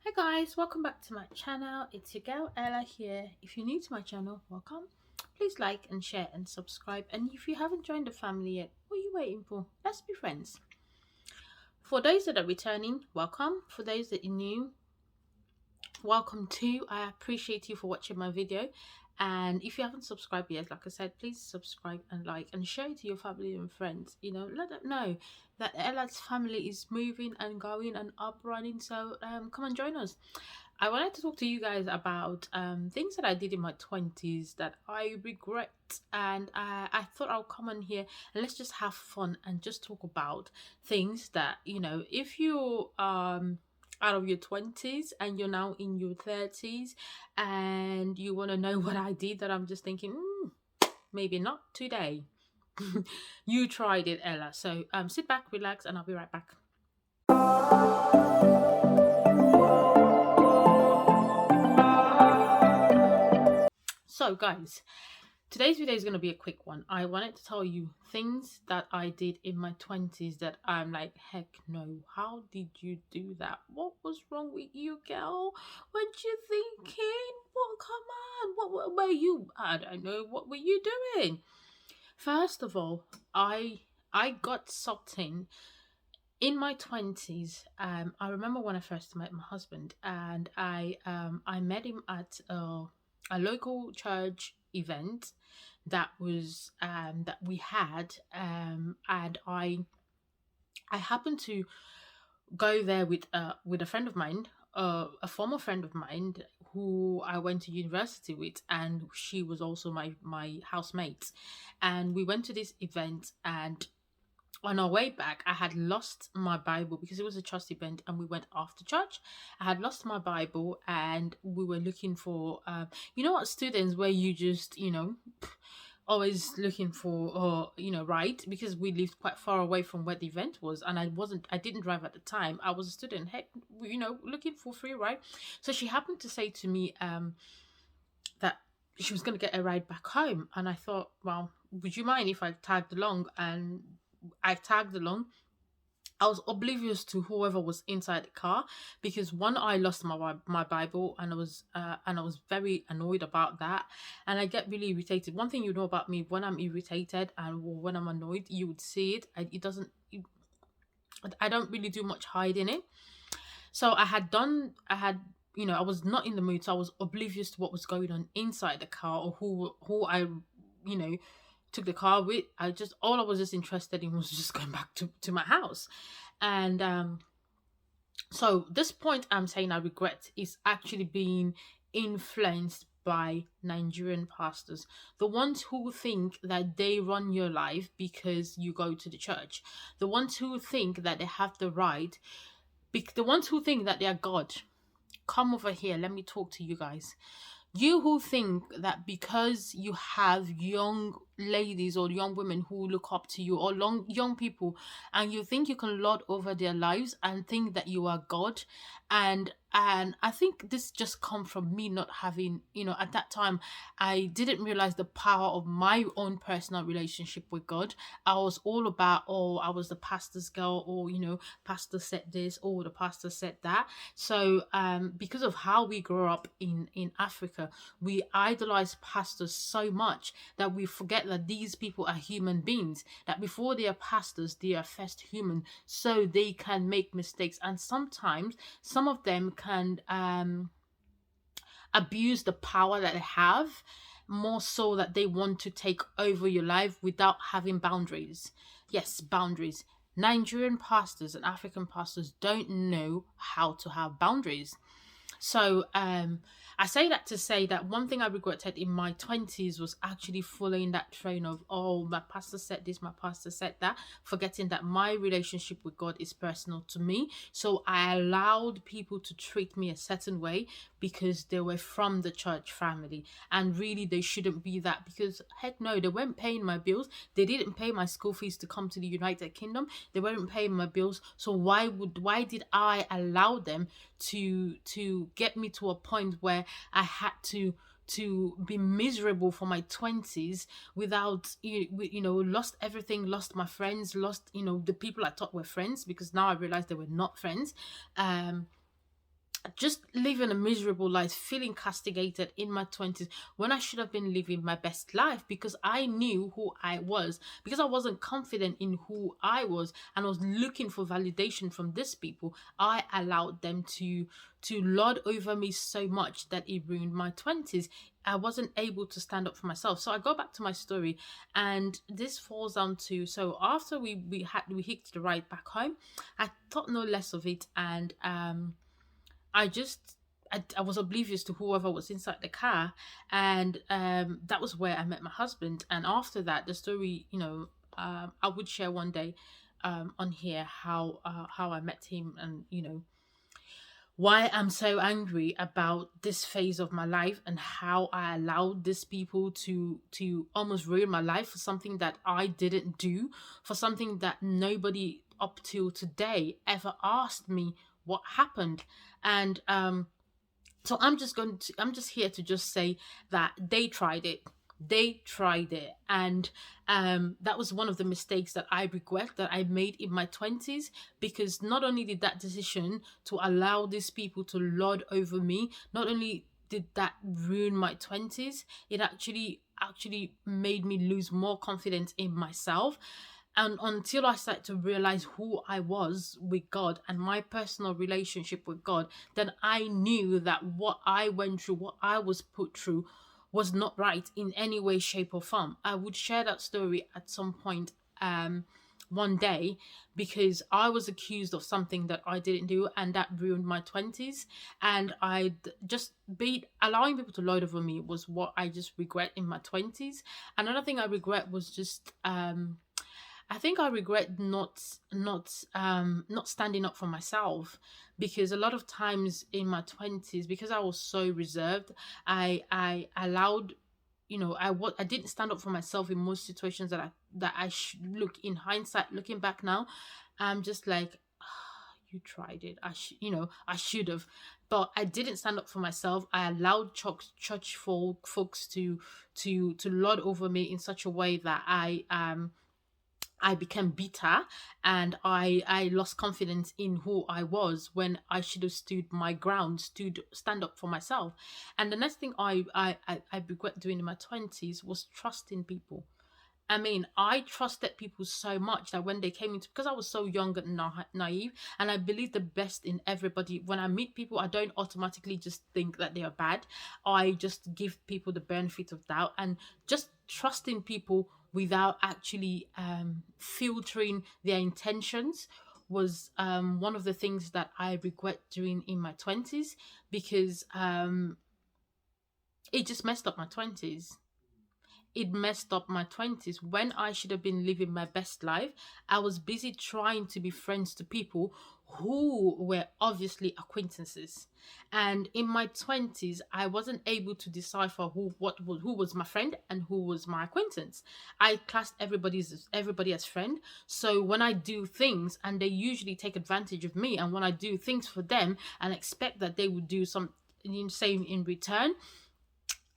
Hi guys, welcome back to my channel. It's your girl Ella here. If you're new to my channel, welcome. Please like and share and subscribe, and if you haven't joined the family yet, what are you waiting for? Let's be friends. For those that are returning, welcome. For those that are new, welcome too. I appreciate you for watching my video, and if you haven't subscribed yet, like I said, please subscribe and like and share it to your family and friends. Let them know that Ella's family is moving and going and up running, so come and join us. I wanted to talk to you guys about things that I did in my 20s that I regret, and I thought I'll come on here and let's just have fun and just talk about things that, if you out of your 20s and you're now in your 30s and you want to know what I did, that I'm just thinking, maybe not today. You tried it, Ella. So sit back, relax, and I'll be right back. So guys, today's video is going to be a quick one. I wanted to tell you things that I did in my 20s that I'm like, heck no, how did you do that? What was wrong with you, girl? What you thinking? What, come on, what were you, I don't know, what were you doing? First of all, I got sucked in my 20s. I remember when I first met my husband, and I met him at a local church event that was that we had, and I happened to go there with a friend of mine, a former friend of mine who I went to university with, and she was also my housemate. And we went to this event, and on our way back, I had lost my Bible because it was a church event and we went after church. I had lost my Bible and we were looking for, you know what, students where you just, always looking for, right? Because we lived quite far away from where the event was, and I didn't drive at the time. I was a student, heck, looking for free ride. So she happened to say to me, that she was going to get a ride back home. And I thought, well, would you mind if I tagged along? And I tagged along. I was oblivious to whoever was inside the car because one, I lost my Bible, and I was very annoyed about that, and I get really irritated. One thing you know about me, when I'm irritated and when I'm annoyed, you would see it. It doesn't. I don't really do much hiding it. So I was not in the mood, so I was oblivious to what was going on inside the car or who I, you know, took the car with. All I was just interested in was just going back to my house. And so this point I'm saying I regret is actually being influenced by Nigerian pastors, the ones who think that they run your life because you go to the church, the ones who think that they have the right, the ones who think that they are God. Come over here, let me talk to you guys. You who think that because you have young ladies or young women who look up to you, or young people, and you think you can lord over their lives and think that you are God. And I think this just come from me not having, at that time I didn't realize the power of my own personal relationship with God. I was all about, oh, I was the pastor's girl, or pastor said this, or the pastor said that. So because of how we grew up in Africa, we idolize pastors so much that we forget that these people are human beings, that before they are pastors, they are first human, so they can make mistakes. And sometimes some of them can abuse the power that they have, more so that they want to take over your life without having boundaries. Yes, boundaries. Nigerian pastors and African pastors don't know how to have boundaries. So I say that to say that one thing I regretted in my 20s was actually following that train of, oh, my pastor said this, my pastor said that, forgetting that my relationship with God is personal to me. So I allowed people to treat me a certain way because they were from the church family, and really they shouldn't be that, because heck no, they weren't paying my bills. They didn't pay my school fees to come to the United Kingdom. They weren't paying my bills. So why did I allow them to get me to a point where I had to be miserable for my 20s without lost everything, lost my friends, lost the people I thought were friends, because now I realized they were not friends. just living a miserable life, feeling castigated in my 20s when I should have been living my best life, because I knew who I was, because I wasn't confident in who I was and was looking for validation from these people. I allowed them to lord over me so much that it ruined my 20s. I wasn't able to stand up for myself. So I go back to my story, and this falls down to, so after we hitched the ride back home, I thought no less of it, and I just I was oblivious to whoever was inside the car, and that was where I met my husband. And after that, the story, I would share one day on here how I met him, and why I'm so angry about this phase of my life, and how I allowed these people to almost ruin my life for something that I didn't do, for something that nobody up till today ever asked me what happened. And so I'm just here to just say that they tried it. They tried it. And that was one of the mistakes that I regret that I made in my 20s, because not only did that decision to allow these people to lord over me, not only did that ruin my 20s, it actually made me lose more confidence in myself. And until I started to realize who I was with God and my personal relationship with God, then I knew that what I went through, what I was put through, was not right in any way, shape, or form. I would share that story at some point one day, because I was accused of something that I didn't do, and that ruined my 20s. And just be allowing people to lord over me was what I just regret in my 20s. Another thing I regret was just I think I regret not standing up for myself, because a lot of times in my 20s, because I was so reserved, I allowed, I didn't stand up for myself in most situations that I look, in hindsight, looking back now, I'm just like, you tried it. I should have, but I didn't stand up for myself. I allowed church folks to lord over me in such a way that I became bitter, and I lost confidence in who I was, when I should have stood my ground, stand up for myself. And the next thing I regret doing in my 20s was trusting people. I mean, I trusted people so much that when they came into, because I was so young and naive, and I believe the best in everybody. When I meet people, I don't automatically just think that they are bad. I just give people the benefit of doubt, and just trusting people without actually filtering their intentions was one of the things that I regret doing in my 20s, because it just messed up my 20s. It messed up my 20s when I should have been living my best life. I was busy trying to be friends to people who were obviously acquaintances. And in my 20s, I wasn't able to decipher who was my friend and who was my acquaintance. I classed everybody as friend. So when I do things, and they usually take advantage of me, and when I do things for them and expect that they would do some same in return,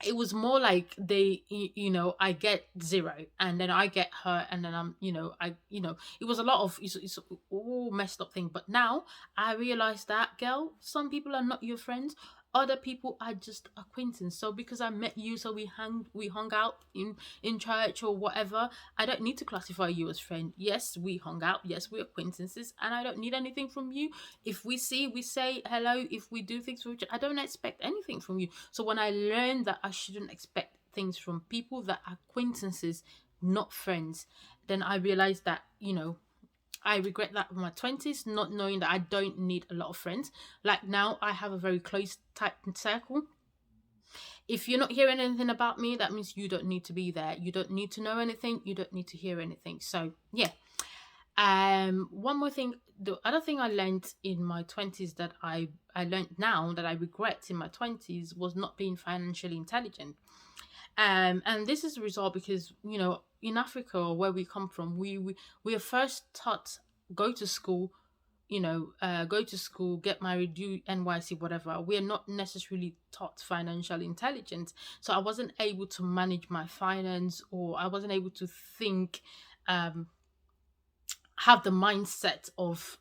it was more like I get zero, and then I get hurt, and then it was a lot of, it's all messed up thing. But now I realize that, girl, some people are not your friends, other people are just acquaintance. So because I met you, so we hung out in church or whatever, I don't need to classify you as friend. Yes, we hung out, yes, we're acquaintances, and I don't need anything from you. If we see, we say hello. If we do things for each other, I don't expect anything from you. So when I learned that I shouldn't expect things from people that are acquaintances, not friends, then I realized that, I regret that in my 20s, not knowing that I don't need a lot of friends. Like now, I have a very close, tight circle. If you're not hearing anything about me, that means you don't need to be there. You don't need to know anything. You don't need to hear anything. So, yeah. One more thing. The other thing I learned in my 20s that I learned now that I regret in my 20s was not being financially intelligent. And this is a result because, in Africa, or where we come from, we are first taught, go to school, get married, do NYC, whatever. We are not necessarily taught financial intelligence. So I wasn't able to manage my finance, or I wasn't able to think, have the mindset of,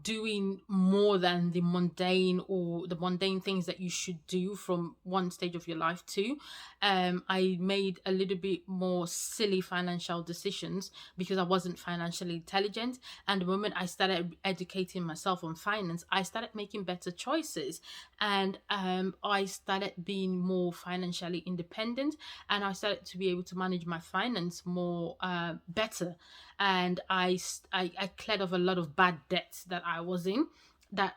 doing more than the mundane things that you should do from one stage of your life to. I made a little bit more silly financial decisions because I wasn't financially intelligent. And the moment I started educating myself on finance, I started making better choices, and I started being more financially independent, and I started to be able to manage my finance more better. And I cleared off a lot of bad debts that I was in, that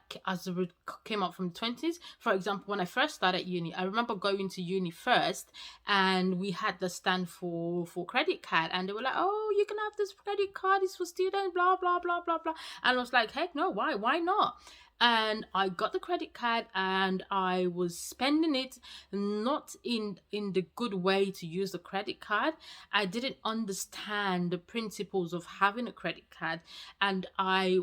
came up from the 20s. For example, when I first started uni, I remember going to uni first, and we had the stand for credit card, and they were like, "Oh, you can have this credit card, it's for students, blah blah blah blah blah." And I was like, "Heck no, why not?" And I got the credit card, and I was spending it not in the good way to use the credit card. I didn't understand the principles of having a credit card, and I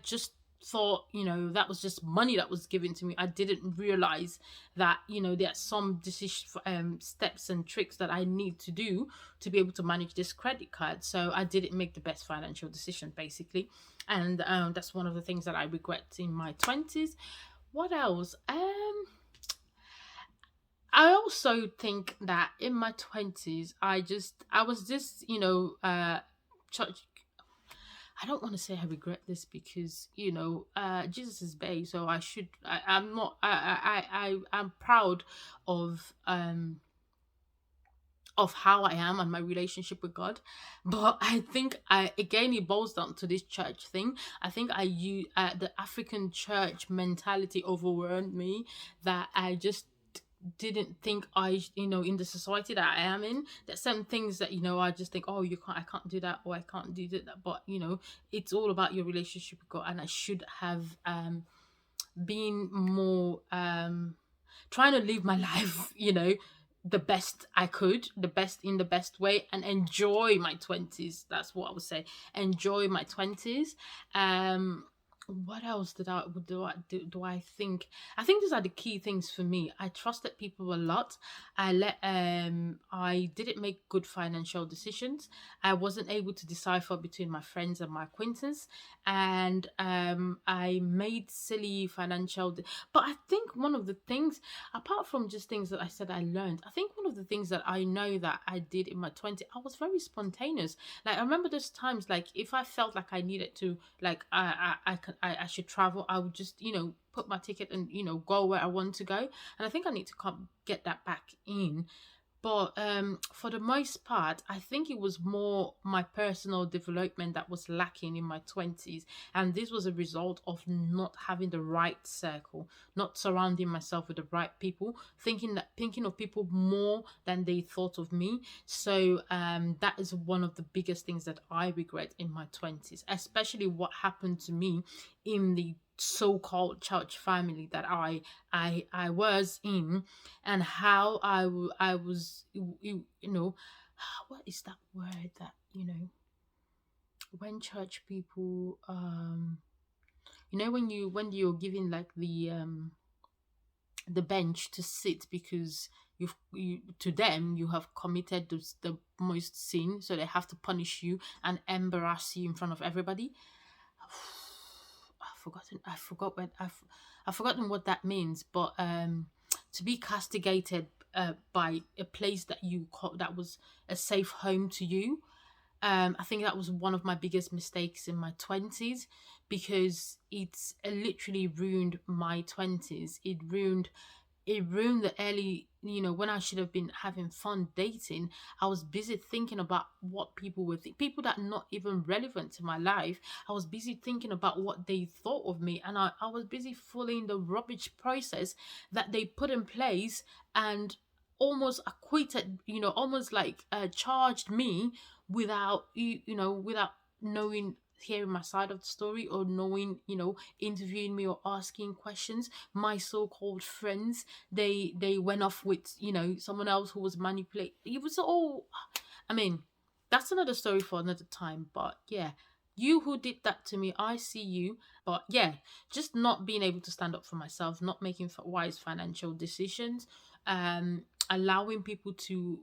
just thought, that was just money that was given to me. I didn't realize that, there are some decision steps and tricks that I need to do to be able to manage this credit card. So I didn't make the best financial decision, basically. And that's one of the things that I regret in my 20s. What else? I also think that in my 20s, I was just, church. I don't want to say I regret this because, Jesus is bae, so I'm not, I'm proud of, of how I am and my relationship with God. But I think again, it boils down to this church thing. I think the African church mentality overwhelmed me, that I just didn't think in the society that I am in, that certain things that, I just think, oh, I can't do that, or I can't do that. But, it's all about your relationship with God. And I should have been more trying to live my life, the best I could, in the best way, and enjoy my 20s. That's what I would say. Enjoy my 20s. What else do I think? I think these are the key things for me. I trusted people a lot. I didn't make good financial decisions. I wasn't able to decipher between my friends and my acquaintances, and I made silly but I think one of the things, apart from just things that I said I learned, I think one of the things that I know that I did in my 20s, I was very spontaneous. Like, I remember those times, like, if I felt like I needed to, like, I should travel, I would just, put my ticket and, go where I want to go. And I think I need to get that back in. But for the most part, I think it was more my personal development that was lacking in my 20s. And this was a result of not having the right circle, not surrounding myself with the right people, thinking of people more than they thought of me. So that is one of the biggest things that I regret in my 20s, especially what happened to me in the so-called church family that I was in, and how I was, what is that word that, when church people, when you're given like the bench to sit because to them you have committed the most sin, so they have to punish you and embarrass you in front of everybody. I've forgotten what that means, but to be castigated by a place that that was a safe home to you. I think that was one of my biggest mistakes in my 20s, because it's literally ruined my 20s. It ruined the early, when I should have been having fun dating. I was busy thinking about what people would think, people that are not even relevant to my life. I was busy thinking about what they thought of me, and I was busy following the rubbish process that they put in place, and almost acquitted, almost like charged me without, without knowing, hearing my side of the story, or knowing, interviewing me or asking questions. My so-called friends, they went off with, someone else who was manipulated. It was all, I mean, that's another story for another time. But yeah, you who did that to me, I see you. But yeah, just not being able to stand up for myself, not making wise financial decisions, allowing people to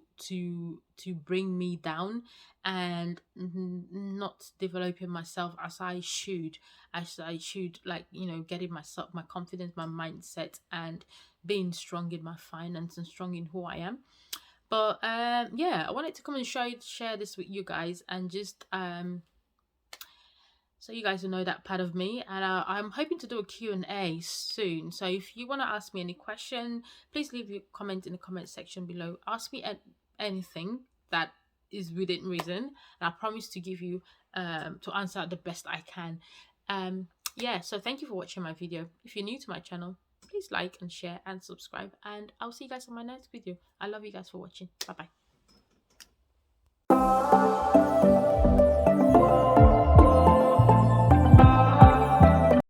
bring me down, and not developing myself as I should, like, you know, getting myself, my confidence, my mindset, and being strong in my finance and strong in who I am. But yeah, I wanted to come and share this with you guys, and just so you guys will know that part of me. And I'm hoping to do a Q&A soon, so if you want to ask me any question, please leave your comment in the comment section below. Ask me anything that is within reason, and I promise to give you to answer the best I can. Yeah, so thank you for watching my video. If you're new to my channel, please like and share and subscribe, and I'll see you guys on my next video. I love you guys for watching. Bye bye.